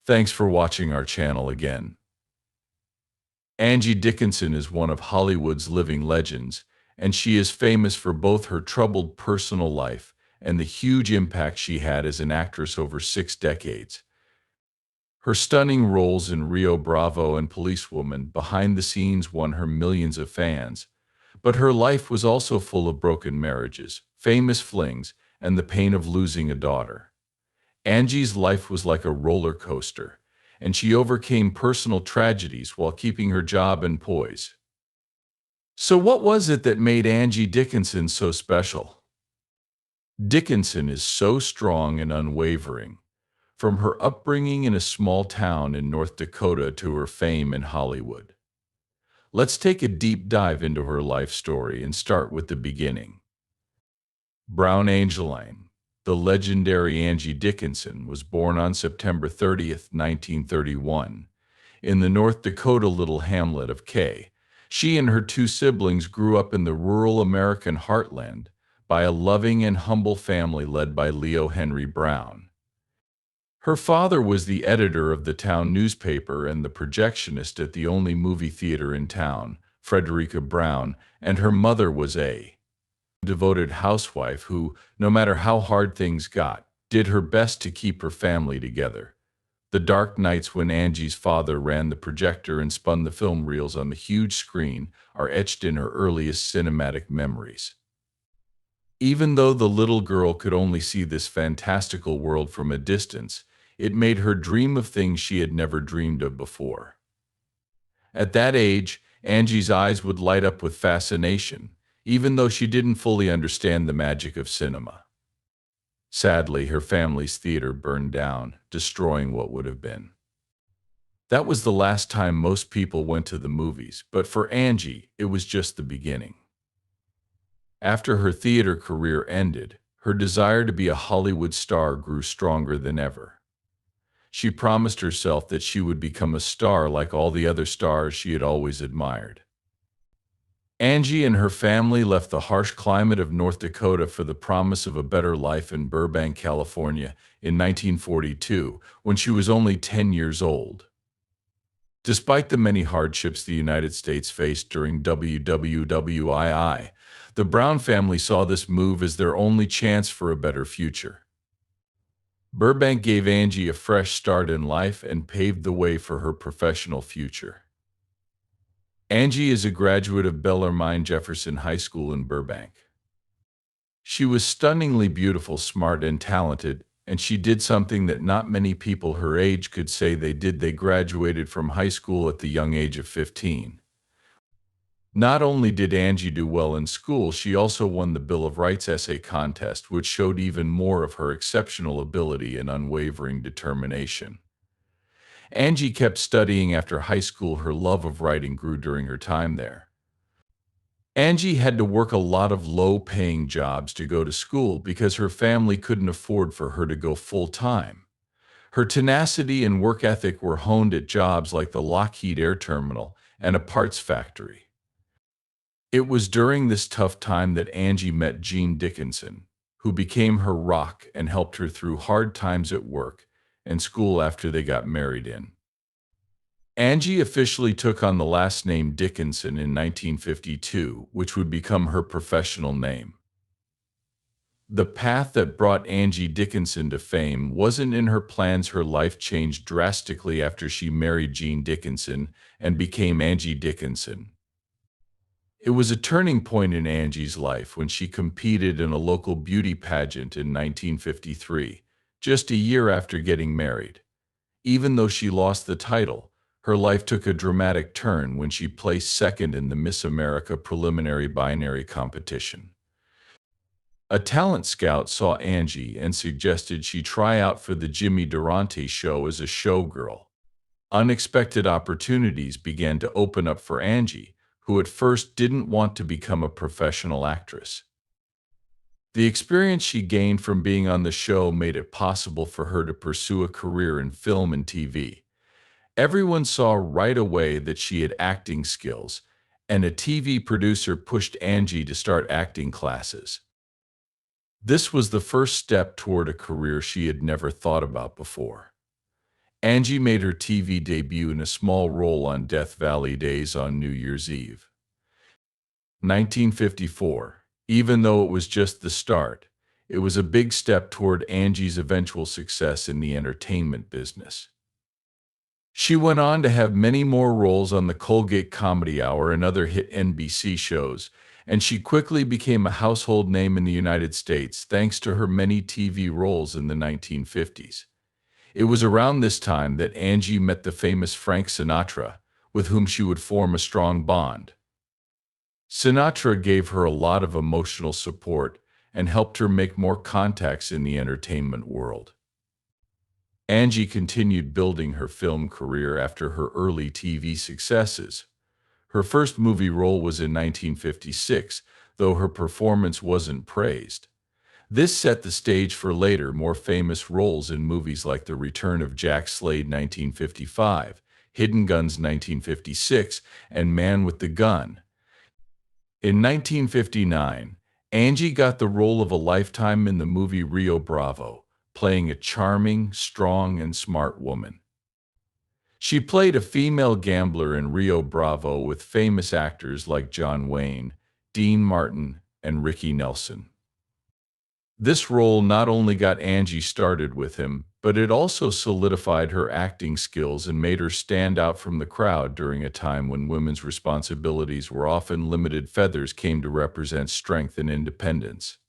Thanks for watching our channel again. Angie Dickinson is one of Hollywood's living legends, and she is famous for both her troubled personal life and the huge impact she had as an actress over 6 decades. Her stunning roles in Rio Bravo and Policewoman behind the scenes won her millions of fans, but her life was also full of broken marriages, famous flings, and the pain of losing a daughter. Angie's life was like a roller coaster, and she overcame personal tragedies while keeping her job and poise. So what was it that made Angie Dickinson so special? Dickinson is so strong and unwavering. From her upbringing in a small town in North Dakota to her fame in Hollywood. Let's take a deep dive into her life story and start with the beginning. Brown Angeline, the legendary Angie Dickinson, was born on September 30th, 1931, in the North Dakota little hamlet of K. She and her two siblings grew up in the rural American Heartland by a loving and humble family led by Leo Henry Brown. Her father was the editor of the town newspaper and the projectionist at the only movie theater in town, Frederica Brown, and her mother was a devoted housewife who, no matter how hard things got, did her best to keep her family together. The dark nights when Angie's father ran the projector and spun the film reels on the huge screen are etched in her earliest cinematic memories. Even though the little girl could only see this fantastical world from a distance, it made her dream of things she had never dreamed of before. At that age, Angie's eyes would light up with fascination, even though she didn't fully understand the magic of cinema. Sadly, her family's theater burned down, destroying what would have been. That was the last time most people went to the movies, but for Angie, it was just the beginning. After her theater career ended, her desire to be a Hollywood star grew stronger than ever. She promised herself that she would become a star like all the other stars she had always admired. Angie and her family left the harsh climate of North Dakota for the promise of a better life in Burbank, California, in 1942, when she was only 10 years old. Despite the many hardships the United States faced during WWII, the Brown family saw this move as their only chance for a better future. Burbank gave Angie a fresh start in life and paved the way for her professional future. Angie is a graduate of Bellarmine Jefferson High School in Burbank. She was stunningly beautiful, smart, and talented, and she did something that not many people her age could say they did. They graduated from high school at the young age of 15. Not only did Angie do well in school, she also won the Bill of Rights essay contest, which showed even more of her exceptional ability and unwavering determination. Angie kept studying after high school. Her love of writing grew during her time there. Angie had to work a lot of low-paying jobs to go to school because her family couldn't afford for her to go full-time. Her tenacity and work ethic were honed at jobs like the Lockheed Air Terminal and a parts factory. It was during this tough time that Angie met Jean Dickinson, who became her rock and helped her through hard times at work and school after they got married in. Angie officially took on the last name Dickinson in 1952, which would become her professional name. The path that brought Angie Dickinson to fame wasn't in her plans. Her life changed drastically after she married Jean Dickinson and became Angie Dickinson. It was a turning point in Angie's life when she competed in a local beauty pageant in 1953, just a year after getting married. Even though she lost the title, her life took a dramatic turn when she placed second in the Miss America preliminary binary competition. A talent scout saw Angie and suggested she try out for the Jimmy Durante show as a showgirl. Unexpected opportunities began to open up for Angie, who at first didn't want to become a professional actress. The experience she gained from being on the show made it possible for her to pursue a career in film and TV. Everyone saw right away that she had acting skills, and a TV producer pushed Angie to start acting classes. This was the first step toward a career she had never thought about before. Angie made her TV debut in a small role on Death Valley Days on New Year's Eve. 1954. Even though it was just the start, it was a big step toward Angie's eventual success in the entertainment business. She went on to have many more roles on the Colgate Comedy Hour and other hit NBC shows, and she quickly became a household name in the United States thanks to her many TV roles in the 1950s. It was around this time that Angie met the famous Frank Sinatra, with whom she would form a strong bond. Sinatra gave her a lot of emotional support and helped her make more contacts in the entertainment world. Angie continued building her film career after her early TV successes. Her first movie role was in 1956, though her performance wasn't praised. This set the stage for later, more famous roles in movies like The Return of Jack Slade 1955, Hidden Guns 1956, and Man with the Gun. In 1959, Angie got the role of a lifetime in the movie Rio Bravo, playing a charming, strong, and smart woman. She played a female gambler in Rio Bravo with famous actors like John Wayne, Dean Martin, and Ricky Nelson. This role not only got Angie started with him, but it also solidified her acting skills and made her stand out from the crowd during a time when women's responsibilities were often limited. Feathers came to represent strength and independence.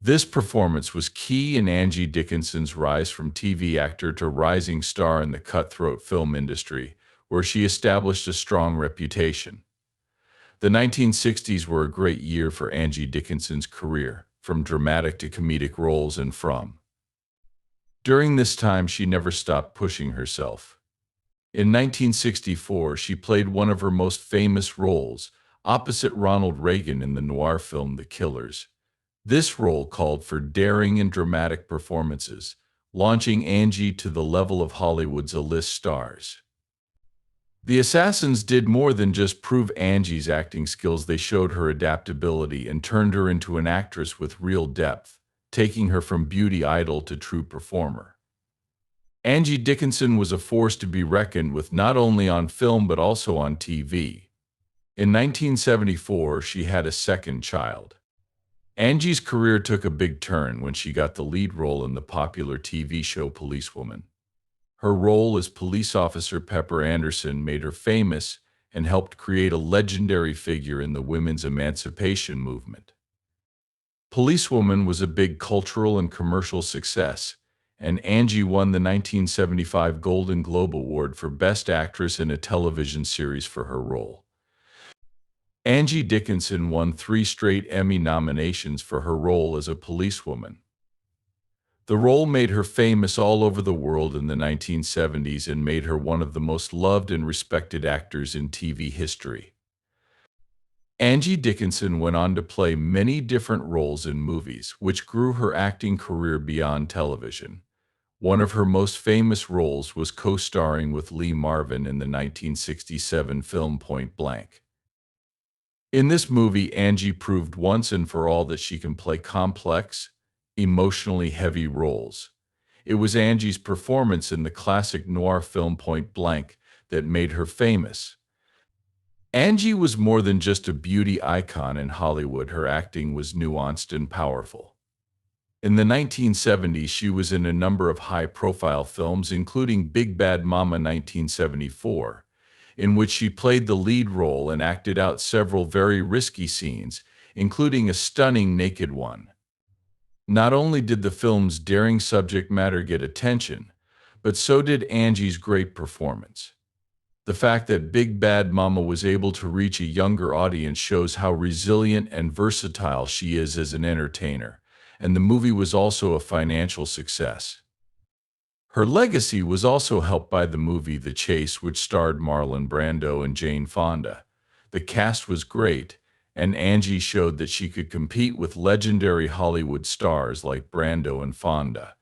This performance was key in Angie Dickinson's rise from TV actor to rising star in the cutthroat film industry, where she established a strong reputation. The 1960s were a great year for Angie Dickinson's career, from dramatic to comedic roles and from. During this time, she never stopped pushing herself. In 1964, she played one of her most famous roles, opposite Ronald Reagan in the noir film The Killers. This role called for daring and dramatic performances, launching Angie to the level of Hollywood's A-list stars. The Assassins did more than just prove Angie's acting skills. They showed her adaptability and turned her into an actress with real depth, taking her from beauty idol to true performer. Angie Dickinson was a force to be reckoned with not only on film but also on TV. In 1974, she had a second child. Angie's career took a big turn when she got the lead role in the popular TV show Policewoman. Her role as police officer Pepper Anderson made her famous and helped create a legendary figure in the women's emancipation movement. Policewoman was a big cultural and commercial success, and Angie won the 1975 Golden Globe Award for Best Actress in a Television Series for her role. Angie Dickinson won 3 straight Emmy nominations for her role as a policewoman. The role made her famous all over the world in the 1970s and made her one of the most loved and respected actors in TV history. Angie Dickinson went on to play many different roles in movies, which grew her acting career beyond television. One of her most famous roles was co-starring with Lee Marvin in the 1967 film Point Blank. In this movie, Angie proved once and for all that she can play complex, emotionally heavy roles. It was Angie's performance in the classic noir film Point Blank that made her famous. Angie was more than just a beauty icon in Hollywood. Her acting was nuanced and powerful. In the 1970s, she was in a number of high-profile films, including Big Bad Mama 1974, in which she played the lead role and acted out several very risky scenes, including a stunning naked one. Not only did the film's daring subject matter get attention, but so did Angie's great performance. The fact that Big Bad Mama was able to reach a younger audience shows how resilient and versatile she is as an entertainer, and the movie was also a financial success. Her legacy was also helped by the movie The Chase, which starred Marlon Brando and Jane Fonda. The cast was great, and Angie showed that she could compete with legendary Hollywood stars like Brando and Fonda.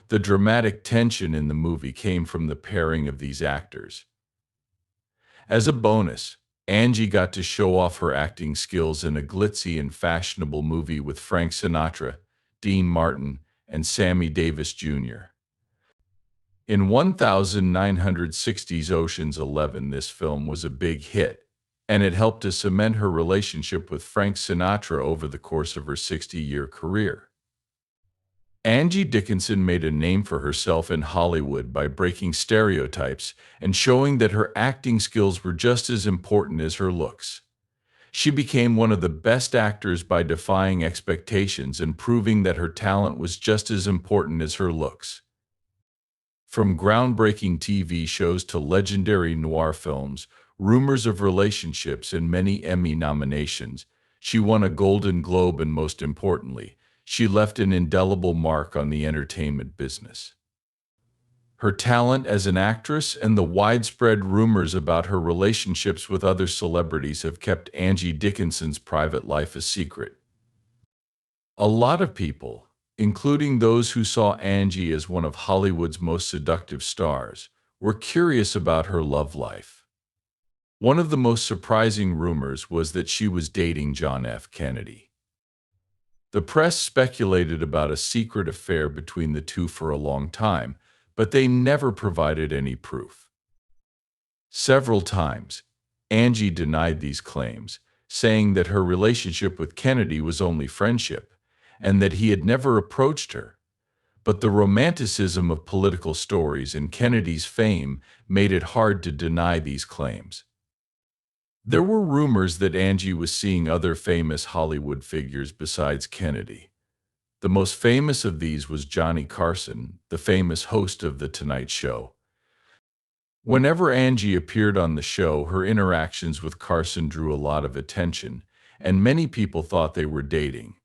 The dramatic tension in the movie came from the pairing of these actors. As a bonus, Angie got to show off her acting skills in a glitzy and fashionable movie with Frank Sinatra, Dean Martin, and Sammy Davis Jr. In 1960's Ocean's 11, this film was a big hit, and it helped to cement her relationship with Frank Sinatra over the course of her 60-year career. Angie Dickinson made a name for herself in Hollywood by breaking stereotypes and showing that her acting skills were just as important as her looks. She became one of the best actors by defying expectations and proving that her talent was just as important as her looks. From groundbreaking TV shows to legendary noir films, rumors of relationships, and many Emmy nominations, she won a Golden Globe, and most importantly, she left an indelible mark on the entertainment business. Her talent as an actress and the widespread rumors about her relationships with other celebrities have kept Angie Dickinson's private life a secret. A lot of people, including those who saw Angie as one of Hollywood's most seductive stars, were curious about her love life. One of the most surprising rumors was that she was dating John F. Kennedy. The press speculated about a secret affair between the two for a long time, but they never provided any proof. Several times, Angie denied these claims, saying that her relationship with Kennedy was only friendship, and that he had never approached her. But the romanticism of political stories and Kennedy's fame made it hard to deny these claims. There were rumors that Angie was seeing other famous Hollywood figures besides Kennedy. The most famous of these was Johnny Carson, the famous host of The Tonight Show. Whenever Angie appeared on the show, her interactions with Carson drew a lot of attention, and many people thought they were dating.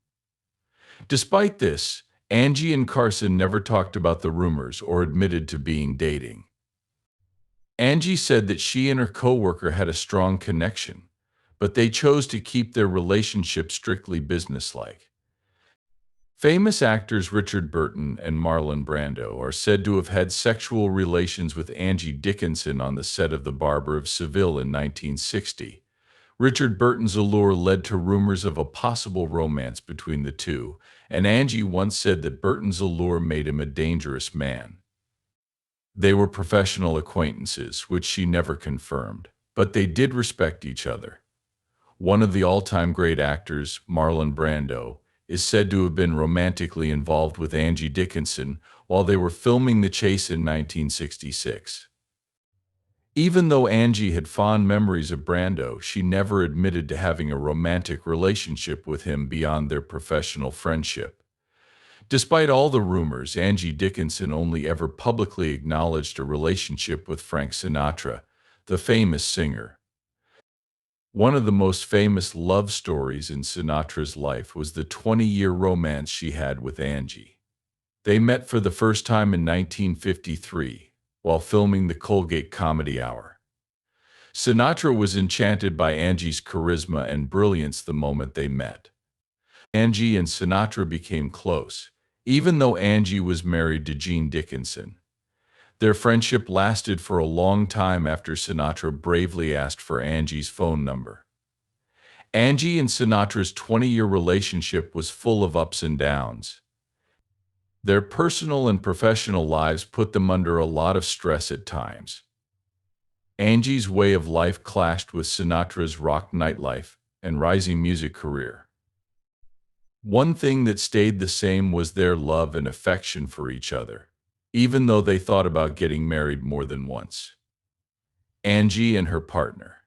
Despite this, Angie and Carson never talked about the rumors or admitted to being dating. Angie said that she and her coworker had a strong connection, but they chose to keep their relationship strictly businesslike. Famous actors Richard Burton and Marlon Brando are said to have had sexual relations with Angie Dickinson on the set of The Barber of Seville in 1960. Richard Burton's allure led to rumors of a possible romance between the two, and Angie once said that Burton's allure made him a dangerous man. They were professional acquaintances, which she never confirmed, but they did respect each other. One of the all-time great actors, Marlon Brando, is said to have been romantically involved with Angie Dickinson while they were filming The Chase in 1966. Even though Angie had fond memories of Brando, she never admitted to having a romantic relationship with him beyond their professional friendship. Despite all the rumors, Angie Dickinson only ever publicly acknowledged a relationship with Frank Sinatra, the famous singer. One of the most famous love stories in Sinatra's life was the 20-year romance she had with Angie. They met for the first time in 1953, while filming the Colgate Comedy Hour. Sinatra was enchanted by Angie's charisma and brilliance the moment they met. Angie and Sinatra became close, even though Angie was married to Gene Dickinson. Their friendship lasted for a long time after Sinatra bravely asked for Angie's phone number. Angie and Sinatra's 20-year relationship was full of ups and downs. Their personal and professional lives put them under a lot of stress at times. Angie's way of life clashed with Sinatra's rock nightlife and rising music career. One thing that stayed the same was their love and affection for each other, even though they thought about getting married more than once. Angie and her partner.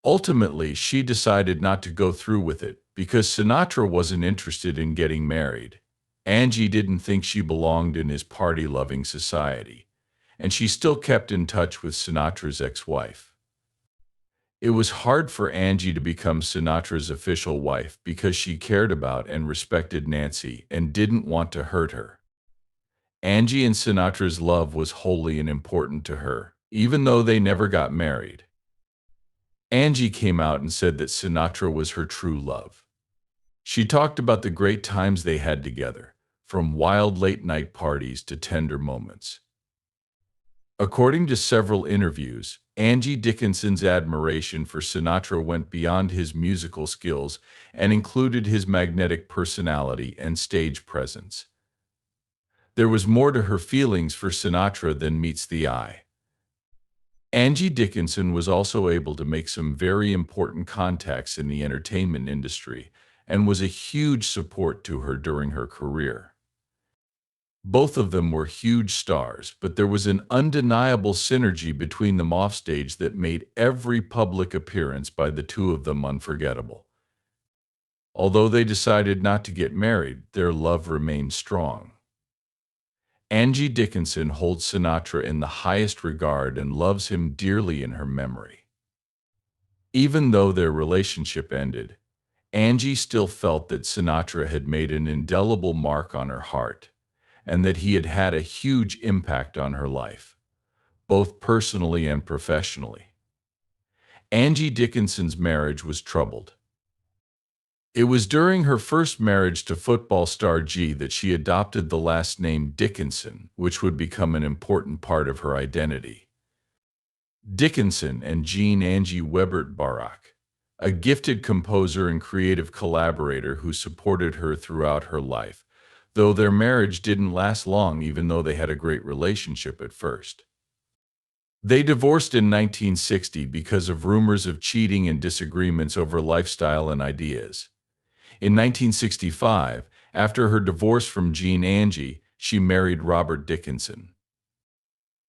Ultimately, she decided not to go through with it because Sinatra wasn't interested in getting married. Angie didn't think she belonged in his party-loving society, and she still kept in touch with Sinatra's ex-wife. It was hard for Angie to become Sinatra's official wife because she cared about and respected Nancy and didn't want to hurt her. Angie and Sinatra's love was holy and important to her, even though they never got married. Angie came out and said that Sinatra was her true love. She talked about the great times they had together, from wild late-night parties to tender moments. According to several interviews, Angie Dickinson's admiration for Sinatra went beyond his musical skills and included his magnetic personality and stage presence. There was more to her feelings for Sinatra than meets the eye. Angie Dickinson was also able to make some very important contacts in the entertainment industry and was a huge support to her during her career. Both of them were huge stars, but there was an undeniable synergy between them offstage that made every public appearance by the two of them unforgettable. Although they decided not to get married, their love remained strong. Angie Dickinson holds Sinatra in the highest regard and loves him dearly in her memory. Even though their relationship ended, Angie still felt that Sinatra had made an indelible mark on her heart, and that he had had a huge impact on her life, both personally and professionally. Angie Dickinson's marriage was troubled. It was during her first marriage to football star G that she adopted the last name Dickinson, which would become an important part of her identity. Dickinson and Jean Angie Webert Barak, a gifted composer and creative collaborator who supported her throughout her life, though their marriage didn't last long even though they had a great relationship at first. They divorced in 1960 because of rumors of cheating and disagreements over lifestyle and ideas. In 1965, after her divorce from Jean Angie, she married Robert Dickinson.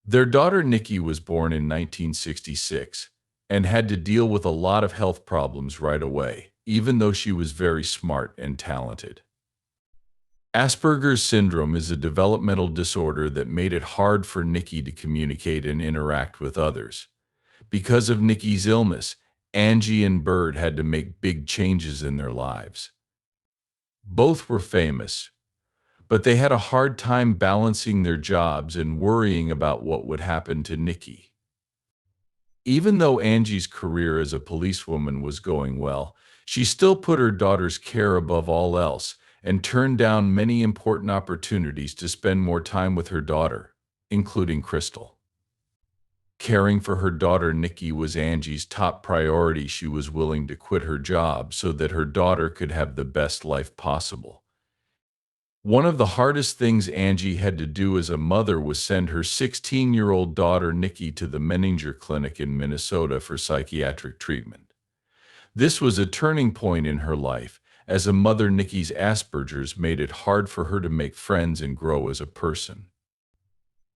Their daughter Nikki was born in 1966 and had to deal with a lot of health problems right away, even though she was very smart and talented. Asperger's syndrome is a developmental disorder that made it hard for Nikki to communicate and interact with others. Because of Nikki's illness, Angie and Bird had to make big changes in their lives. Both were famous, but they had a hard time balancing their jobs and worrying about what would happen to Nikki. Even though Angie's career as a policewoman was going well, she still put her daughter's care above all else and turned down many important opportunities to spend more time with her daughter, including Crystal. Caring for her daughter Nikki was Angie's top priority. She was willing to quit her job so that her daughter could have the best life possible. One of the hardest things Angie had to do as a mother was send her 16-year-old daughter Nikki to the Menninger Clinic in Minnesota for psychiatric treatment. This was a turning point in her life. As a mother, Nikki's Asperger's made it hard for her to make friends and grow as a person.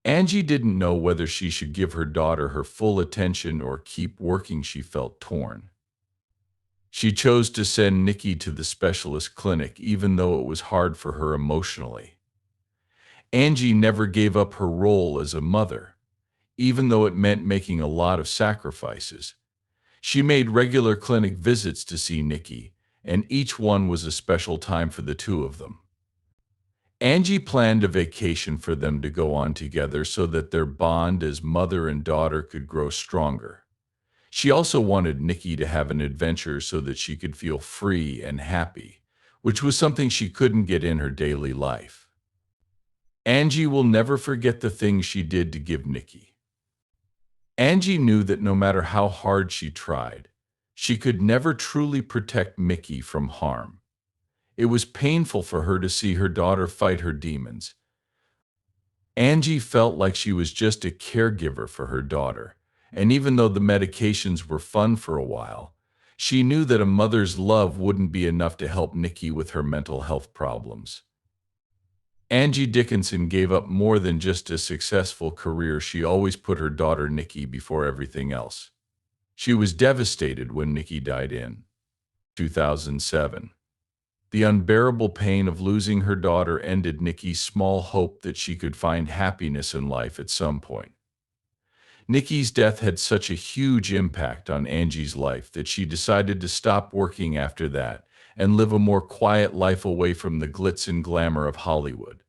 Angie didn't know whether she should give her daughter her full attention or keep working. She felt torn. She chose to send Nikki to the specialist clinic even though it was hard for her emotionally. Angie never gave up her role as a mother, even though it meant making a lot of sacrifices. She made regular clinic visits to see Nikki, and each one was a special time for the two of them. Angie planned a vacation for them to go on together so that their bond as mother and daughter could grow stronger. She also wanted Nikki to have an adventure so that she could feel free and happy, which was something she couldn't get in her daily life. Angie will never forget the things she did to give Nikki. Angie knew that no matter how hard she tried, she could never truly protect Mickey from harm. It was painful for her to see her daughter fight her demons. Angie felt like she was just a caregiver for her daughter, and even though the medications were fun for a while, she knew that a mother's love wouldn't be enough to help Nikki with her mental health problems. Angie Dickinson gave up more than just a successful career. She always put her daughter Nikki before everything else. She was devastated when Nikki died in 2007. The unbearable pain of losing her daughter ended Nikki's small hope that she could find happiness in life at some point. Nikki's death had such a huge impact on Angie's life that she decided to stop working after that and live a more quiet life away from the glitz and glamour of Hollywood.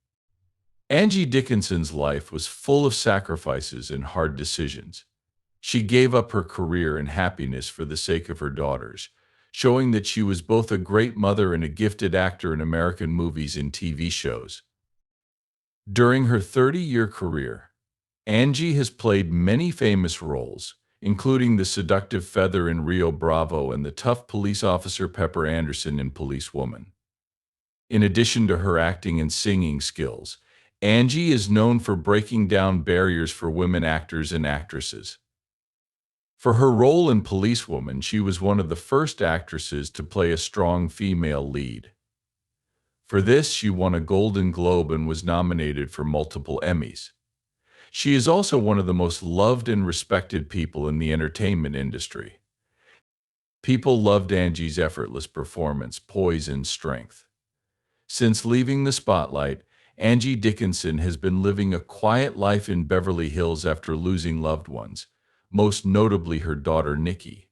Angie Dickinson's life was full of sacrifices and hard decisions. She gave up her career and happiness for the sake of her daughters, showing that she was both a great mother and a gifted actor in American movies and TV shows. During her 30-year career, Angie has played many famous roles, including the seductive Feather in Rio Bravo and the tough police officer Pepper Anderson in Policewoman. In addition to her acting and singing skills, Angie is known for breaking down barriers for women actors and actresses. For her role in Policewoman, she was one of the first actresses to play a strong female lead. For this, she won a Golden Globe and was nominated for multiple Emmys. She is also one of the most loved and respected people in the entertainment industry. People loved Angie's effortless performance, poise, and strength. Since leaving the spotlight, Angie Dickinson has been living a quiet life in Beverly Hills after losing loved ones, most notably her daughter Nikki.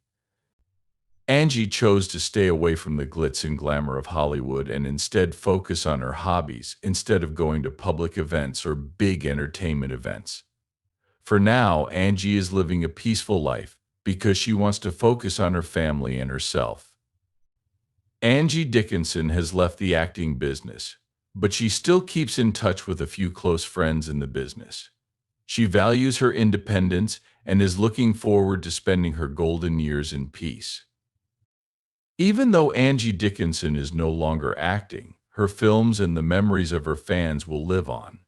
Angie chose to stay away from the glitz and glamour of Hollywood and instead focus on her hobbies instead of going to public events or big entertainment events. For now, Angie is living a peaceful life because she wants to focus on her family and herself. Angie Dickinson has left the acting business, but she still keeps in touch with a few close friends in the business. She values her independence and is looking forward to spending her golden years in peace. Even though Angie Dickinson is no longer acting, her films and the memories of her fans will live on.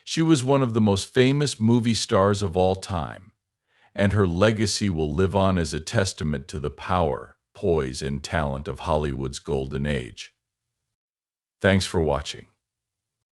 She was one of the most famous movie stars of all time, and her legacy will live on as a testament to the power, poise, and talent of Hollywood's golden age. Thanks for watching.